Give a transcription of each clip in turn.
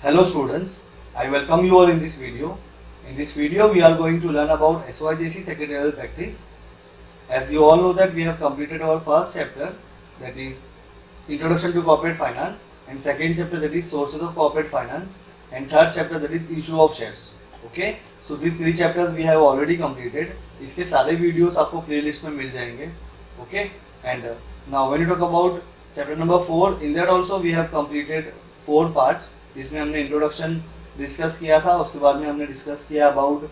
Hello students, I welcome you all in this video. In this video we are going to learn about SYJC secretarial practice. As you all know that we have completed our first chapter, that is Introduction to Corporate Finance, and second chapter, that is Sources of Corporate Finance, and third chapter, that is Issue of Shares. Okay, so these three chapters we have already completed. इसके सारे videos आपको playlist में मिल जाएंगे. Okay, and now when you talk about chapter number 4, in that also we have completed 4 parts. जिसमें हमने introduction discuss किया था, उसके बाद में हमने डिस्कस किया about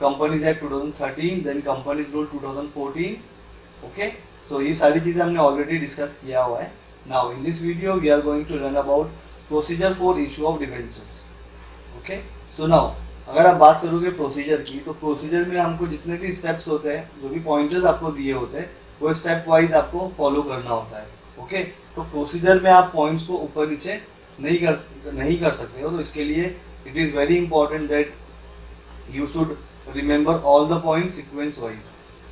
companies act 2013, then companies rule 2014. Okay, so ये सारी चीज़ें हमने ऑलरेडी डिस्कस किया हुआ है. Now in this video we are going to learn about procedure for issue of debentures. Okay, so now अगर आप बात करोगे प्रोसीजर की, तो प्रोसीजर में हमको जितने भी स्टेप्स होते हैं, जो भी पॉइंटर्स आपको दिए होते हैं, वो स्टेप वाइज आपको फॉलो करना होता है. ओके, तो प्रोसीजर में आप पॉइंट्स को ऊपर नीचे नहीं कर सकते हो. तो इसके लिए it is very important that you should remember all the point sequence wise.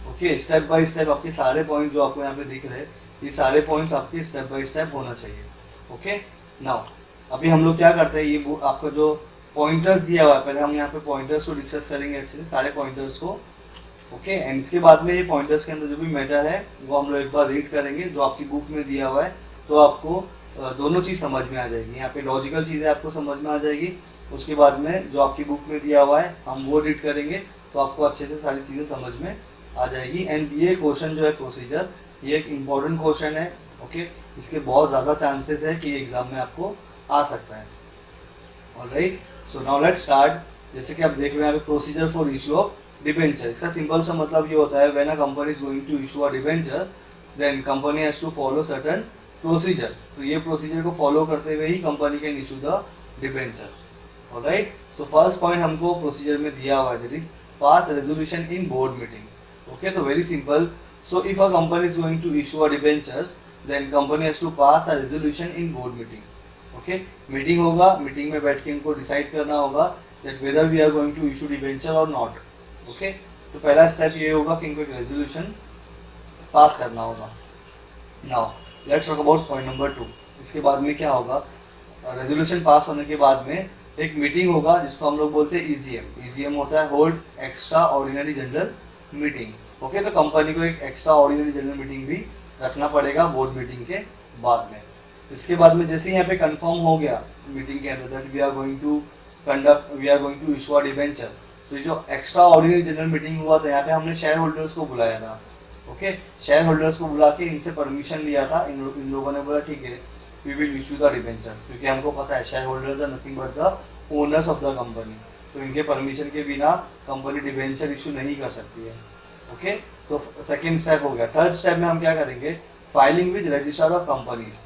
Okay, step by step आपके सारे पॉइंट जो आपको यहाँ पे दिख रहे हैं, ये सारे पॉइंट्स आपके स्टेप बाय स्टेप होना चाहिए. ओके, नाउ अभी हम लोग क्या करते हैं, ये आपका जो पॉइंटर्स दिया हुआ है, पहले हम यहाँ पे पॉइंटर्स को डिस्कस करेंगे अच्छे से, सारे पॉइंटर्स को. ओके, एंड इसके बाद में ये पॉइंटर्स के अंदर जो भी मैटर है वो हम लोग एक बार रीड करेंगे जो आपकी बुक में दिया हुआ है. तो आपको दोनों चीज़ समझ में आ जाएगी. यहाँ पे लॉजिकल चीज़ें आपको समझ में आ जाएगी, उसके बाद में जो आपकी बुक में दिया हुआ है हम वो रीड करेंगे, तो आपको अच्छे से सारी चीज़ें समझ में आ जाएगी. एंड ये क्वेश्चन जो है प्रोसीजर, ये एक इम्पॉर्टेंट क्वेश्चन है. ओके, इसके बहुत ज़्यादा चांसेस है कि एग्ज़ाम में आपको आ सकता है. Alright, so now let's start. जैसे कि आप देख रहे हैं यहाँ पे procedure for issue of debenture. इसका सिंपल सा मतलब ये होता है, when a company is going to issue a debenture, then company has to follow certain procedure. तो ये प्रोसीजर को फॉलो करते हुए ही company can issue the debenture. Alright, so first point हमको प्रोसीजर में दिया हुआ है, that is pass resolution in board meeting. Okay, तो very simple. So if a company is going to issue a debentures, then company has to pass a resolution in board meeting. Okay, meeting होगा, meeting में बैठ के इनको decide करना होगा that whether we are going to issue debenture or not. Okay, तो पहला step ये होगा कि इनको एक रेजोल्यूशन पास करना होगा. Now let's talk about point number 2. इसके बाद में क्या होगा, रेजोल्यूशन पास होने के बाद में एक मीटिंग होगा जिसको हम लोग बोलते हैं ईजीएम. ईजीएम होता है hold extra ordinary general meeting. Okay, तो कंपनी को एक एक्स्ट्रा ऑर्डिनरी जनरल मीटिंग भी रखना पड़ेगा बोर्ड मीटिंग के बाद में. इसके बाद में जैसे यहाँ पे कंफर्म हो गया मीटिंग के अंदर that we are going to issue a debenture, तो जो एक्स्ट्रा ऑर्डिनरी जनरल मीटिंग हुआ था, यहाँ पे हमने शेयर होल्डर्स को बुलाया था. ओके, शेयर होल्डर्स को बुला के इनसे परमिशन लिया था. इन लोगों ने बोला ठीक है, we will issue the debentures, क्योंकि हमको पता है share holders are nothing but the owners of the company. तो इनके परमिशन के बिना कंपनी डिबेंचर इशू नहीं कर सकती है. ओके, तो सेकेंड स्टेप हो गया. थर्ड स्टेप में हम क्या करेंगे, filing with register of companies.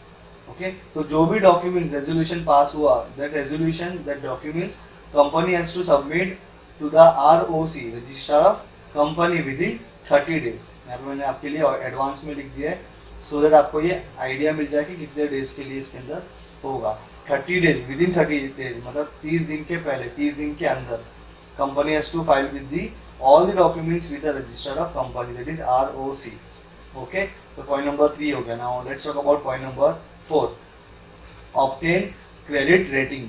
Okay, तो जो भी डॉक्यूमेंट्स रेजोल्यूशन पास हुआ, that documents company has to submit to the ROC, register of company, within 30 days. यहाँ पे मैंने आपके लिए एडवांस में लिख दिया है, सो दैट आपको ये आइडिया मिल जाए कि कितने डेज के लिए इसके अंदर होगा. 30 डेज, विद इन 30 डेज मतलब 30 दिन के पहले, 30 दिन के अंदर company has to file with the all the documents with the register of company, that is ROC. Okay, तो पॉइंट नंबर 3 हो गया. Now let's talk about point number 4, obtain credit rating.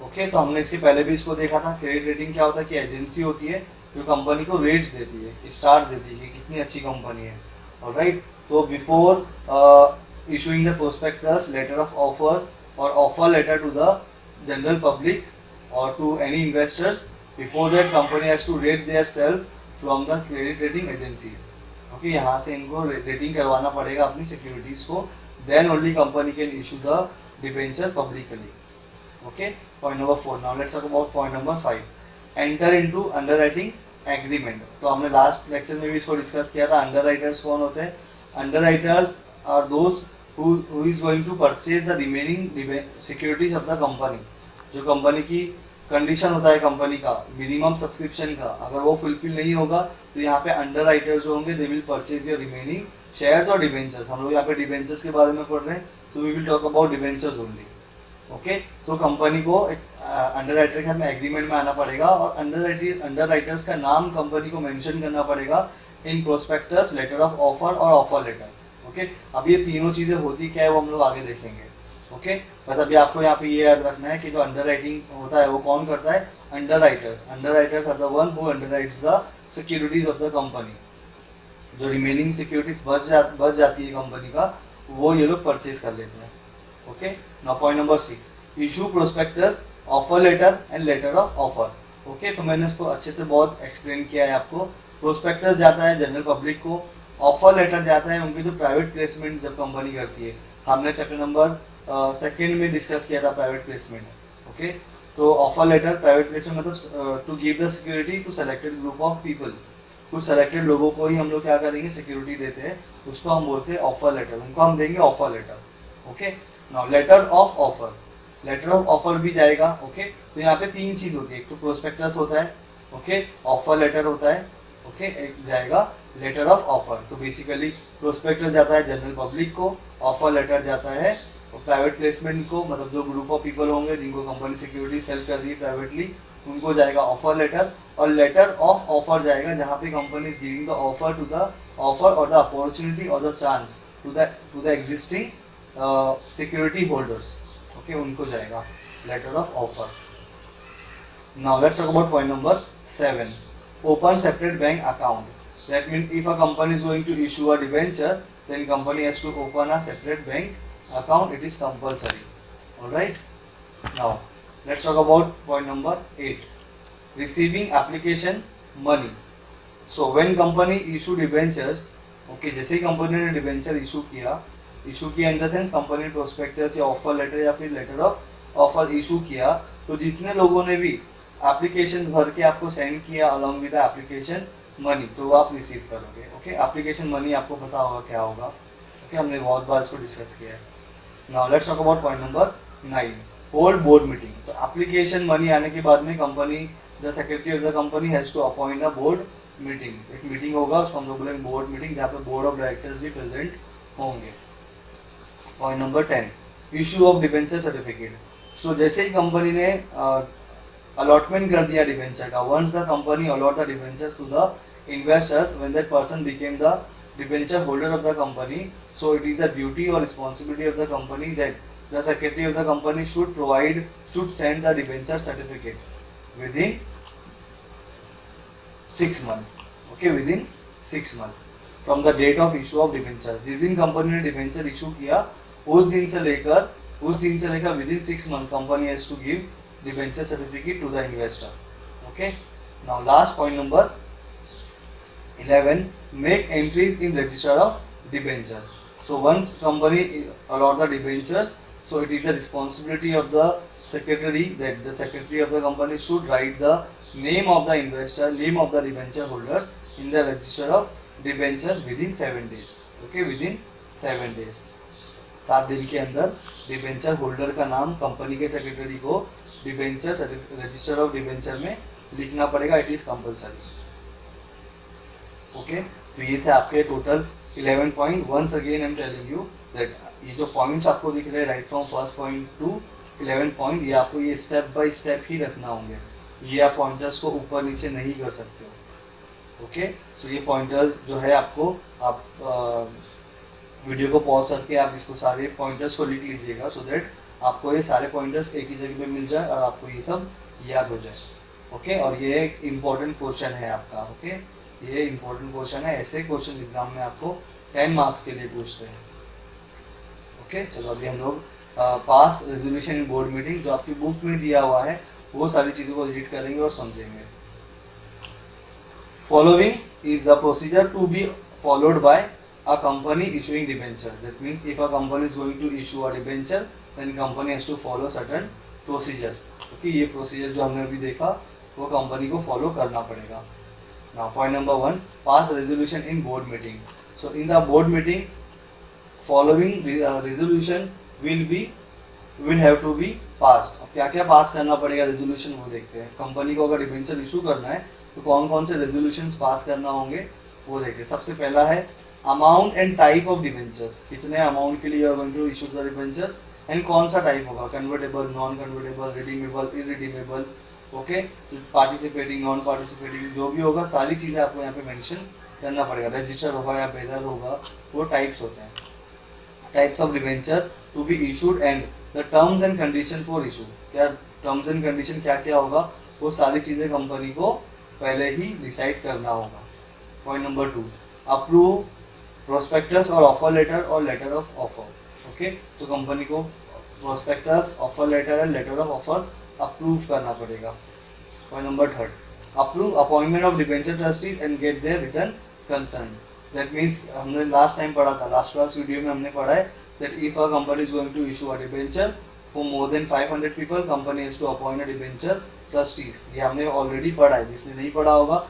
Okay, तो हमने इसके पहले भी इसको देखा था. क्रेडिट रेटिंग क्या होता है कि एजेंसी होती है जो कंपनी को रेट्स देती है, स्टार्स देती है कि कितनी अच्छी कंपनी है. ऑलराइट, तो before issuing the prospectus, letter of offer और offer letter to the general public or to any investors, before that company has to rate their self from the credit rating agencies. Okay, यहाँ से इनको rating करवाना पड़ेगा अपनी securities को, then only company can issue the debentures publicly. Okay, point number 4. Now let's talk about point number 5, enter into underwriting agreement. तो हमने last lecture में भी इसको डिस्कस किया था. अंडरराइटर्स कौन होते हैं? Underwriters are those who is going to purchase the remaining securities of the company. जो कंपनी की कंडीशन होता है कंपनी का मिनिमम सब्सक्रिप्शन का, अगर वो फुलफिल नहीं होगा तो यहाँ पे अंडरराइटर्स जो होंगे they will purchase your remaining shares और डिबेंचर्स. हम लोग यहाँ पे डिबेंचर्स के बारे में पढ़ रहे हैं, तो we will talk about debentures only. Okay, तो कंपनी को एक अंडरराइटर के साथ में एग्रीमेंट में आना पड़ेगा और अंडरराइटर्स का नाम कंपनी को मेंशन करना पड़ेगा in prospectus, letter of offer और ऑफर लेटर. ओके, अब ये तीनों चीज़ें होती क्या है वो हम लोग आगे देखेंगे. ओके, बस अभी आपको यहाँ पे ये याद रखना है कि जो अंडर राइटिंग होता है वो कौन करता है, underwriters are the one who underwrites the securities of the company. जो रिमेनिंग सिक्योरिटीज बच जाती है कंपनी का, वो ये लोग परचेज कर लेते हैं। Okay, now point number 6, issue prospectus, offer letter and letter of offer. Okay, तो मैंने इसको अच्छे से बहुत एक्सप्लेन किया है आपको। प्रोस्पेक्टस जाता है जनरल पब्लिक को, ऑफर लेटर जाता है उनकी जो प्राइवेट प्लेसमेंट जब कंपनी करती है। हमने चैप्टर नंबर सेकेंड में डिस्कस किया था प्राइवेट प्लेसमेंट। ओके, तो ऑफर लेटर प्राइवेट प्लेसमेंट मतलब to give the security to selected group of people, कुछ सेलेक्टेड लोगों को ही हम लोग क्या करेंगे, सिक्योरिटी देते हैं, उसको हम बोलते हैं ऑफर लेटर, उनको हम देंगे offer letter. Okay, now letter of offer, letter of offer भी जाएगा। ओके, तो यहाँ पे तीन चीज होती है, एक तो प्रोस्पेक्टस होता है, ओके, ऑफर लेटर होता है, ओके, एक जाएगा लेटर ऑफ ऑफर। तो बेसिकली प्रोस्पेक्टस जाता है जनरल पब्लिक को, ऑफर लेटर जाता है प्राइवेट प्लेसमेंट को, मतलब जो ग्रुप ऑफ पीपल होंगे जिनको कंपनी सिक्योरिटी सेल कर रही है प्राइवेटली, उनको जाएगा ऑफर लेटर। और लेटर ऑफ ऑफर जाएगा जहाँ पे company is giving the offer to the offer और द अपॉर्चुनिटी और the chance to the existing security holders. Okay, उनको जाएगा letter of offer. Now let's talk about point number 7, open separate bank account. That means if a company is going to issue a debenture, then company has to open a separate bank account. It is compulsory. All right. Now let's talk about point number 8, receiving application money. So when company issue debentures, okay, जैसे ही company ने debenture issue किया in the sense company ने prospectus या offer letter या फिर letter of offer issue किया, तो जितने लोगों ने भी एप्लीकेशंस भर के आपको सेंड किया अलॉन्ग विद एप्लीकेशन मनी, तो आप रिसीव करोगे। ओके, एप्लीकेशन मनी आपको पता होगा क्या होगा। ओके, हमने बहुत बार इसको डिस्कस किया है। Now let's talk about point number 9, hold board meeting. तो एप्लीकेशन मनी आने के बाद में company, the secretary of the company has to appoint a board meeting. एक मीटिंग होगा, उसको हम लोग बोलेंगे बोर्ड मीटिंग, जहाँ पे बोर्ड ऑफ डायरेक्टर्स भी प्रेजेंट होंगे। Point number 10, issue of debenture certificate. So जैसे ही कंपनी ने अलॉटमेंट कर दिया डिबेंचर का, once the company allot the debentures to the investors, when that person became the debenture holder of the company, so it is the duty और responsibility of the company that the secretary of the company should send the debenture certificate within 6 months। Okay, within 6 months from the date of issue of debenture. जिस दिन company ने debenture issue किया उस दिन से लेकर within 6 months company has to give debenture certificate to the investor. Okay, now last point number 11, make entries in register of debentures. So once company allot the debentures, so it is the responsibility of the secretary that the secretary of the company should write the name of the investor, name of the debenture holders in the register of debentures within 7 days। okay, within 7 days, 7 दिन के अंदर debenture holder का नाम company के secretary को debenture register of debenture में लिखना पड़ेगा। It is compulsory. ओके, तो ये थे आपके total 11 point. Once again I am telling you that ये जो पॉइंट्स आपको दिख रहे हैं right from first point to 11 point, ये आपको ये स्टेप बाय स्टेप ही रखना होंगे। ये आप पॉइंटर्स को ऊपर नीचे नहीं कर सकते हो। ओके, सो ये पॉइंटर्स जो है आपको, आप वीडियो को पॉज करके आप इसको सारे पॉइंटर्स को लिख लीजिएगा, सो दैट आपको ये सारे पॉइंटर्स एक ही जगह पे मिल जाए और आपको ये सब याद हो जाए। ओके, और ये एक इम्पॉर्टेंट क्वेश्चन है आपका। ओके, ये इम्पॉर्टेंट क्वेश्चन है, ऐसे क्वेश्चन एग्जाम में आपको 10 मार्क्स के लिए पूछते हैं। ओके, चलो अभी हम लोग पास रेजोल्यूशन इन बोर्ड मीटिंग जो आपकी बुक में दिया हुआ है वो सारी चीज़ों को रीड करेंगे और समझेंगे। Following is the procedure to be followed by a company issuing debenture. That means if a company is going to issue a debenture then company has to follow certain procedure. Okay, ये procedure जो हमने अभी देखा वो company को follow करना पड़ेगा। Now point number 1, pass resolution in board meeting. So in the board meeting following resolution will have to be passed. अब क्या क्या पास करना पड़ेगा रेजोल्यूशन वो देखते हैं। कंपनी को अगर डिबेंचर इशू करना है तो कौन कौन से रेजोल्यूशंस पास करना होंगे वो देखते हैं। सबसे पहला है amount and type of debentures, कितने अमाउंट के लिए you are going to issue the debentures and कौन सा टाइप होगा, convertible, non convertible, redeemable, irredeemable, okay, participating, non participating, जो भी होगा सारी चीज़ें आपको यहाँ पे मेंशन करना पड़ेगा। रजिस्टर होगा या बेरर होगा, वो टाइप्स होते हैं। Types of debenture to be issued and the terms and condition for issue, क्या टर्म्स एंड कंडीशन क्या क्या होगा वो सारी चीज़ें कंपनी को पहले ही डिसाइड करना होगा। पॉइंट नंबर 2, अप्रूव प्रोस्पेक्टस और ऑफर लेटर और लेटर ऑफ ऑफर। ओके, तो कंपनी को prospectus, offer letter and letter of offer approve करना पड़ेगा। Point number 3, approve appointment of debenture trustees and get their return concern. That means हमने last time पढ़ा था, last video में हमने पढ़ा है that if a company is going to issue a debenture for more than 500 people, company has to appoint a debenture trustees. ये हमने already पढ़ा है, जिसने नहीं पढ़ा होगा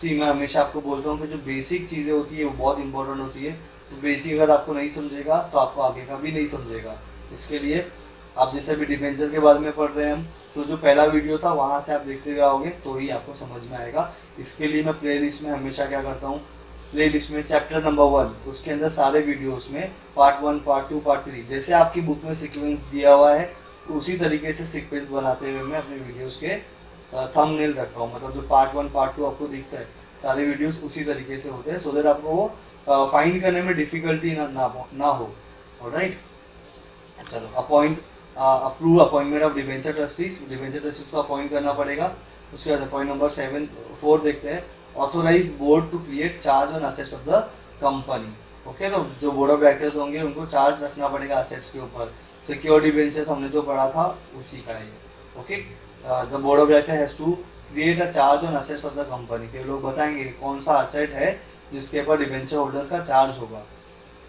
मैं हमेशा आपको बोलता हूँ कि जो बेसिक चीज़ें होती है वो बहुत इंपॉर्टेंट होती है। तो बेसिक अगर आपको नहीं समझेगा तो आपको आगे का भी नहीं समझेगा। इसके लिए आप जैसे भी डिबेंचर के बारे में पढ़ रहे हैं हम, तो जो पहला वीडियो था वहाँ से आप देखते हुए आओगे तो ही आपको समझ में आएगा। इसके लिए मैं प्ले लिस्ट में हमेशा क्या करता हूँ, प्ले लिस्ट में चैप्टर नंबर 1 उसके अंदर सारे वीडियोस में पार्ट 1, पार्ट 2, पार्ट 3 जैसे आपकी बुक में सीक्वेंस दिया हुआ है उसी तरीके से सीक्वेंस बनाते हुए मैं अपने वीडियोस के थंबनेल रखता हूँ। मतलब जो पार्ट 1, पार्ट 2 आपको दिखता है सारे वीडियोस उसी तरीके से होते हैं, सो दैट आपको वो फाइंड करने में डिफिकल्टी ना हो। ऑलराइट, चलो approve appointment of debenture trustees, debenture trustees को अपॉइंट करना पड़ेगा। उसके बाद पॉइंट नंबर 4 देखते हैं, authorise board to create charge on assets of the company. Okay, तो जो बोर्ड ऑफ डायरेक्टर्स होंगे उनको चार्ज रखना पड़ेगा असेट्स के ऊपर। सिक्योर डिबेंचर हमने जो पढ़ा था उसी का है। Okay, the board of director has to create a charge on assets of the company. के लोग बताएंगे कौन सा असेट है जिसके ऊपर डिबेंचर होल्डर्स का चार्ज होगा,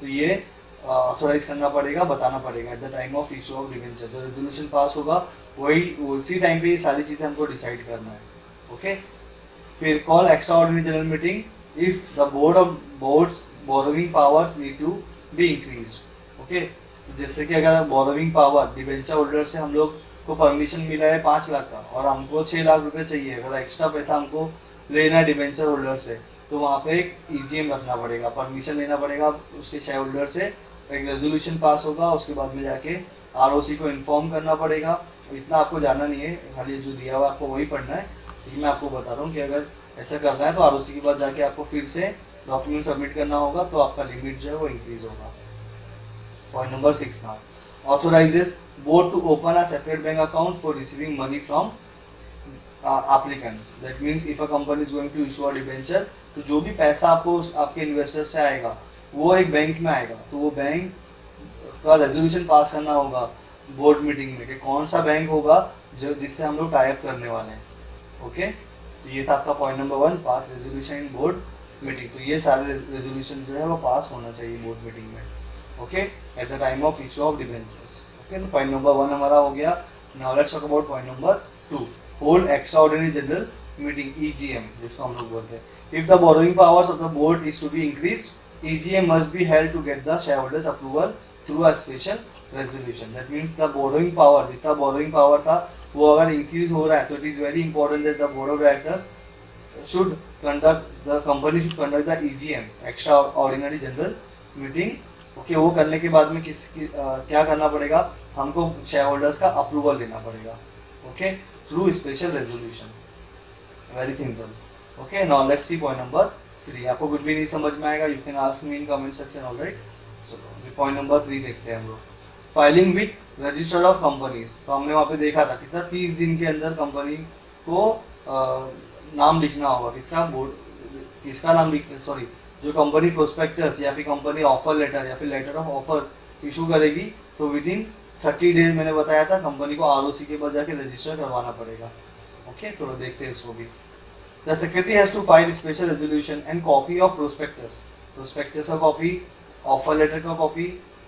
तो ये ऑथोराइज करना पड़ेगा, बताना पड़ेगा eight the time of issue of debenture. जो रेजोल्यूशन पास होगा वही उसी टाइम पे ये सारी चीज़ें हमको डिसाइड करना है। ओके, फिर call extraordinary general meeting if the boards borrowing powers need to be increased. Okay, जैसे कि अगर बोरोइंग पावर डिबेंचर होल्डर से हम लोग को परमिशन मिला है 5 लाख का और हमको 6 लाख रुपए चाहिए, अगर एक्स्ट्रा पैसा हमको लेना है डिबेंचर होल्डर से, तो वहाँ पे एक EGM रखना पड़ेगा, परमिशन लेना पड़ेगा उसके शेयर होल्डर से, एक रेजोल्यूशन पास होगा, उसके बाद में जाके ROC को इन्फॉर्म करना पड़ेगा। इतना आपको जानना नहीं है, खाली जो दिया हुआ आपको वही पढ़ना है। लेकिन मैं आपको बता रहा हूँ कि अगर ऐसा करना है तो ROC के बाद जाके आपको फिर से डॉक्यूमेंट सबमिट करना होगा, तो आपका लिमिट जो है वो इंक्रीज होगा। Point number 6 now, authorizes board to open a separate bank account for receiving money from applicants. That means if a company is going to issue a debenture, तो जो भी पैसा आपको आपके इन्वेस्टर से आएगा वो एक बैंक में आएगा, तो वो बैंक का रेजोल्यूशन पास करना होगा बोर्ड मीटिंग में कि कौन सा बैंक होगा जो जिससे हम लोग टाई अप करने वाले हैं। ओके, तो ये था आपका point number 1, pass resolution in board meeting. तो ये सारे रेजोल्यूशन जो है वो पास होना चाहिए बोर्ड मीटिंग में। Okay, at the time of issue of debentures. Okay, तो पॉइंट नंबर 1 हमारा हो गया। Now let's talk about point number 2, hold extraordinary general meeting, EGM जिसको हम लोग बोलते हैं। If the borrowing powers of the board is to be increased, EGM must be held to get the shareholders approval through a special resolution. That means the borrowing power, जितना borrowing power था वो अगर increase हो रहा है तो it is very important that the board of directors should conduct, the company should conduct the EGM, extraordinary general meeting। Okay, वो करने के बाद में क्या करना पड़ेगा, हमको शेयर होल्डर्स का अप्रूवल लेना पड़ेगा। Okay, through special resolution, very simple. Okay, now let's see point number 3। आपको कुछ भी नहीं समझ में आएगा, you can ask me in comment section. Alright, चलो पॉइंट नंबर 3 देखते हैं हम लोग। Filing with register of companies, तो हमने वहाँ पे देखा था कितना 30 दिन के अंदर कंपनी को नाम लिखना होगा, किसका नाम सॉरी जो कंपनी प्रोस्पेक्टस या फिर कंपनी ऑफर लेटर या फिर लेटर ऑफ ऑफर इशू करेगी, तो विद इन 30 डेज मैंने बताया था कंपनी को ROC के बाद जाके रजिस्टर करवाना पड़ेगा। ओके, तो देखते हैं इसको भी। The secretary has to file special resolution and copy of prospectus का कॉपी, ऑफर लेटर का copy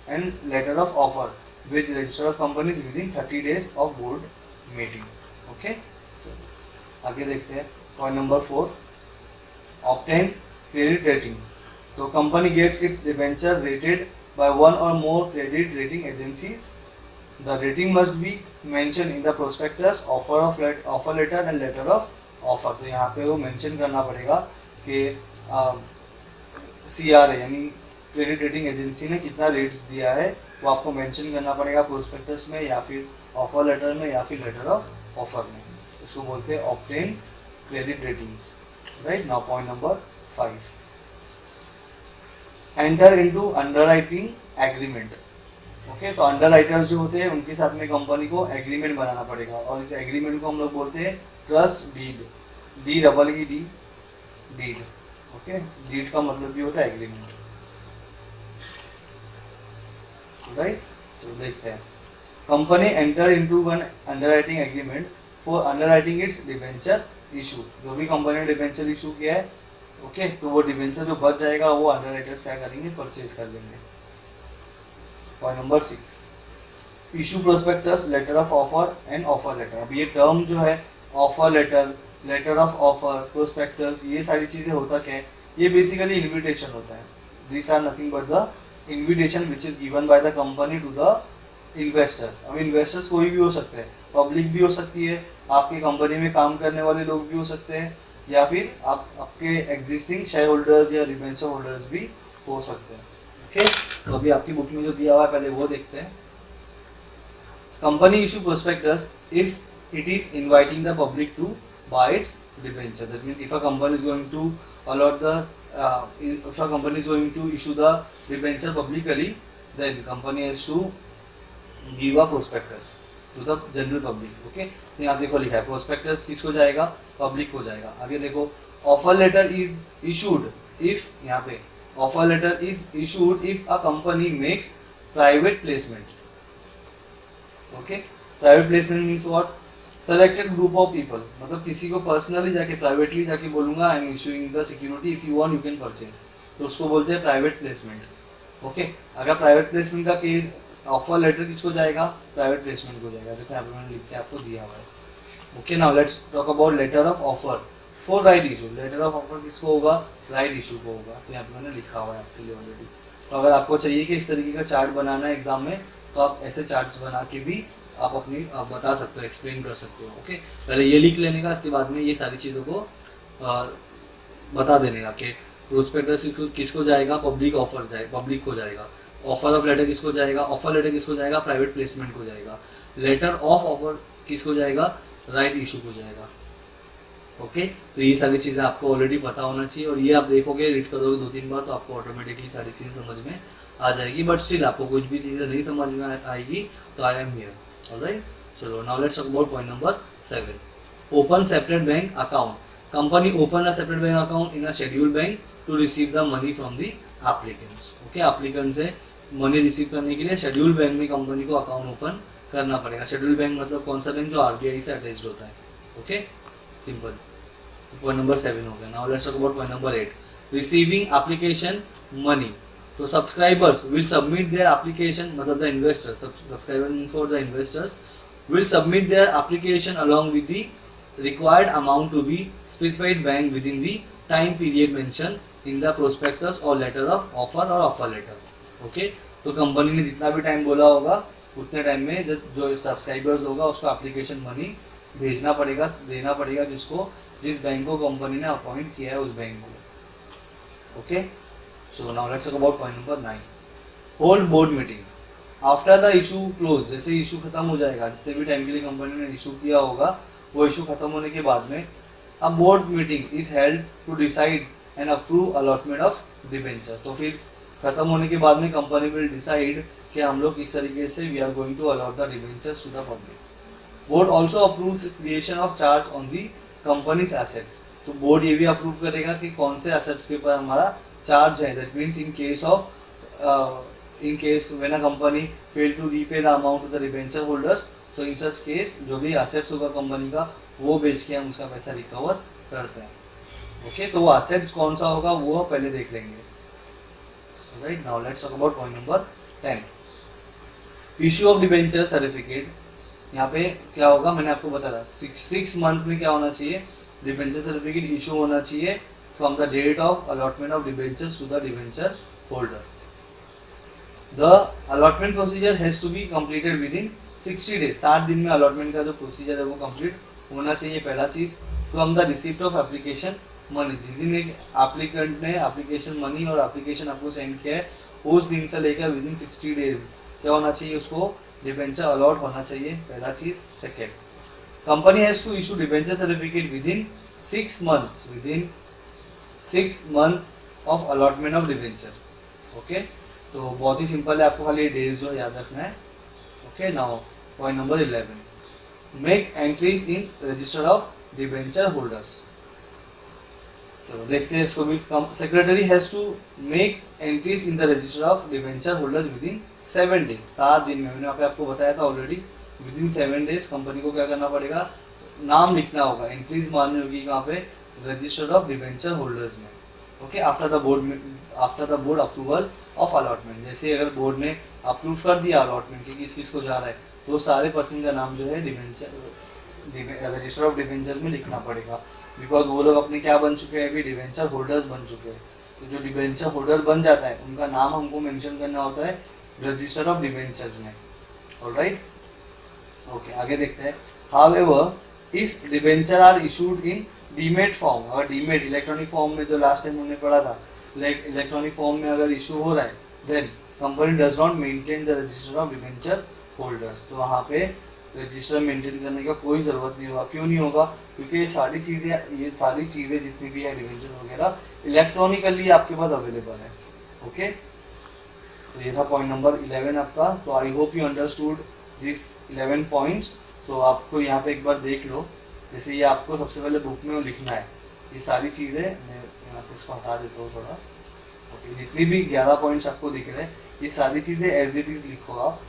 and letter of offer with register of companies within 30 days of board meeting. Okay, आगे देखते हैं point number 4, obtain credit rating. तो company gets its debenture rated by 1 or more credit rating agencies. The rating must be mention in the prospectus, offer letter and letter of offer. तो यहाँ पे वो mention करना पड़ेगा कि CRA यानी credit rating agency ने कितना रेट्स दिया है, वो आपको मेंशन करना पड़ेगा प्रोस्पेक्टस में या फिर ऑफर लेटर में या फिर लेटर ऑफ ऑफर में। इसको बोलते हैं obtain credit ratings. Right, now point number 5, enter into underwriting agreement. Okay, तो अंडर राइटर्स जो होते हैं उनके साथ में कंपनी को एग्रीमेंट बनाना पड़ेगा और इस एग्रीमेंट को हम लोग बोलते हैं trust deed, D double E D, deed. Okay, deed का मतलब भी होता है एग्रीमेंट, राइट। तो देखते हैं, company enter into one underwriting agreement for underwriting it's debenture issue. जो भी कंपनी ने डिबेंचर इशू किया है, ओके, तो वो डिबेंचर जो बच जाएगा वो अंडरराइटर्स क्या करेंगे, परचेज कर लेंगे। Point number 6, issue prospectus, letter of offer and offer letter. अब ये टर्म जो है offer letter, letter of offer, prospectus, ये सारी चीज़ें होता क्या है, ये बेसिकली इन्विटेशन होता है। This are nothing but the invitation which is given by the company to the investors. अब इन्वेस्टर्स कोई भी हो सकते हैं, पब्लिक भी हो सकती है, आपके कंपनी में काम करने वाले लोग भी हो सकते हैं, या फिर आपके एग्जिस्टिंग शेयर होल्डर्स या डिबेंचर होल्डर्स भी हो सकते हैं। ओके, तो अभी आपकी बुक में जो दिया हुआ है पहले वो देखते हैं। Company issue prospectus if it is inviting the public to buy its debenture. That means if a company is going to allot the if a company is going to issue the debenture publicly, then company has to give a prospectus to the general public. Okay, तो यहाँ देखो लिखा है prospectus किसको जाएगा, public को जाएगा। आगे देखो, offer letter is issued if, यहाँ पे offer letter is issued if a company makes private placement. Okay, private placement means what, selected group of people, मतलब किसी को पर्सनली जाके प्राइवेटली जाके बोलूंगा I am issuing the security, if you want you can purchase, तो उसको बोलते हैं प्राइवेट प्लेसमेंट। ओके, अगर प्राइवेट प्लेसमेंट का केस, ऑफर लेटर किसको जाएगा, प्राइवेट प्लेसमेंट को जाएगा। देखो यहाँ पे मैंने लिख के आपको दिया हुआ है। Okay, now let's talk about letter of offer for right issue. Letter of offer किसको होगा, राइट इशू को होगा, तो यहाँ पे मैंने लिखा हुआ है आपके लिए ऑलरेडी। तो अगर आपको चाहिए कि इस तरीके का चार्ट बनाना है एग्जाम में, तो आप ऐसे चार्ट्स बना के भी आप बता सकते हो, एक्सप्लेन कर सकते हो। ओके, पहले ये लिख लेने का, इसके बाद में ये सारी चीज़ों को बता देने का कि प्रोस्पेक्टस किसको जाएगा, पब्लिक ऑफर जाएगा, पब्लिक को जाएगा। ऑफर ऑफ लेटर किसको जाएगा, ऑफर लेटर किसको जाएगा, प्राइवेट प्लेसमेंट को जाएगा। लेटर ऑफ ऑफर किसको जाएगा, राइट इशू को जाएगा। ओके, तो ये सारी चीज़ें आपको ऑलरेडी पता होना चाहिए, और ये आप देखोगे, रीड करोगे 2-3 बार, तो आपको ऑटोमेटिकली सारी चीज़ें समझ में आ जाएगी। बट स्टिल आपको कुछ भी चीज़ें नहीं समझ में आएगी तो आई एम हियर। Alright, चलो now let's talk about point number 7. Open separate bank account. Company open a separate bank account in a scheduled bank to receive the money from the applicants. Okay, applicant से money receive करने के लिए schedule bank में company को account open करना पड़ेगा। Schedule bank मतलब कौन सा बैंक, जो आरबीआई से अटैच्ड होता है। Okay, simple. पॉइंट नंबर 7 हो गया। Now let's talk about point number 8, receiving application money. तो subscribers will submit their application, मतलब the investors, subscriber means for the investors, will submit their application along with the required amount to be specified bank within the time period mention in the prospectus और letter of offer और offer letter. Okay, तो company ने जितना भी time बोला होगा उतने time में जो सब्सक्राइबर्स होगा उसको एप्लीकेशन मनी भेजना पड़ेगा, देना पड़ेगा, जिस बैंक को कंपनी ने अपॉइंट किया है उस बैंक को। Okay, so now let's talk about point number 9. Hold board meeting after the issue close. जैसे इशू खत्म हो जाएगा, जितने भी टाइम के लिए कंपनी ने इशू किया होगा, वो इशू खत्म होने के बाद में a board meeting is held to decide and approve allotment of debenture. तो फिर खत्म होने के बाद में कंपनी will decide कि हम लोग किस तरीके से we are going to allot the debentures to the public. Board also approves creation of charge on the company's assets. तो बोर्ड ये भी अप्रूव करेगा कि कौन से assets के ऊपर हमारा चार्ज है। That means in case when a company fail to repay the amount to the debenture holders, so in such case जो भी एसेट्स होगा कंपनी का वो बेच के हम उसका पैसा रिकवर करते हैं। ओके, तो वो एसेट्स कौन सा होगा वो पहले देख लेंगे। Right, now let's talk about point number 10, issue of debenture certificate. यहाँ पे क्या होगा, मैंने आपको बताया 6 मंथ में क्या होना चाहिए, डिबेंचर सर्टिफिकेट इशू होना चाहिए from the date of allotment of debentures to the debenture holder. The allotment procedure has to be completed within 60 days. 60 दिन में allotment का जो procedure है वो complete होना चाहिए। पहला चीज़, from the receipt of application money, जिस दिन एक applicant ने application money और application आपको send किया है उस दिन से लेकर within 60 days क्या होना चाहिए, उसको debenture allot होना चाहिए, पहला चीज़। Second, company has to issue debenture certificate within 6 months, within 6 months of allotment of debenture. Okay, तो बहुत ही सिंपल है, आपको खाली डेज जो याद रखना है। Okay, now point number 11, make entries in register of debenture holders. चलो देखते हैं इसको भी। Secretary has to make entries in the register of debenture holders within 7 days, 7 दिन में। मैंने आपको बताया था already, within 7 days company को क्या करना पड़ेगा, नाम लिखना होगा, एंट्रीज मारनी होगी कहाँ पे, रजिस्टर ऑफ डिबेंचर होल्डर्स में। Okay, after the board approval of allotment. जैसे अगर बोर्ड ने अप्रूव कर दिया अलॉटमेंट की किस को जा रहा है, तो सारे पर्सन का नाम जो है रजिस्टर ऑफ डिबेंचर्स में लिखना पड़ेगा, बिकॉज वो लोग अपने क्या बन चुके हैं, अभी डिबेंचर होल्डर्स बन चुके हैं। तो जो डिबेंचर होल्डर बन जाता है उनका नाम हमको मेंशन करना होता है रजिस्टर ऑफ डिबेंचर्स में। ऑलराइट, ओके, आगे देखते हैं। However if debenture are issued in demat form, अगर डीमेट इलेक्ट्रॉनिक फॉर्म में जो लास्ट टाइम हमने पढ़ा था, इलेक्ट्रॉनिक फॉर्म में अगर इशू हो रहा है, then company does not maintain the register of debenture holders. तो वहाँ पे रजिस्टर मेंटेन करने का कोई ज़रूरत नहीं होगा। क्यों नहीं होगा, क्योंकि ये सारी चीज़ें जितनी भी है डिबेंचर्स वगैरह इलेक्ट्रॉनिकली आपके पास अवेलेबल है। ओके, तो ये था पॉइंट नंबर 11 आपका। तो I hope you understood this 11 points. So आपको यहाँ पे एक बार देख लो, जैसे ये आपको सबसे पहले बुक में लिखना है ये सारी चीज़ें। मैं यहाँ से इसको हटा देता हूँ थोड़ा। ओके, जितनी भी 11 पॉइंट्स आपको दिख रहे हैं, ये सारी चीज़ें एज इट इज़ लिखो आप,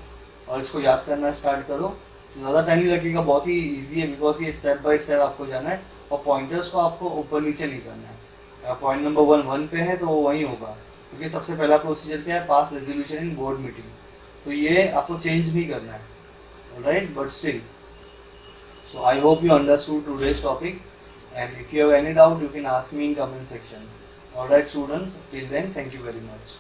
और इसको याद करना स्टार्ट करो। ज़्यादा टाइम नहीं लगेगा, बहुत ही इजी है, बिकॉज ये स्टेप बाय स्टेप आपको जाना है, और पॉइंटर्स को आपको ऊपर नीचे नहीं करना है। पॉइंट नंबर 1 पे है तो वो वहीं होगा, क्योंकि सबसे पहला प्रोसीजर क्या है, पास रेजोल्यूशन इन बोर्ड मीटिंग, तो ये आपको चेंज नहीं करना है। Alright, but still, so I hope you understood today's topic, and if you have any doubt you can ask me in comment section. Alright students, till then, thank you very much.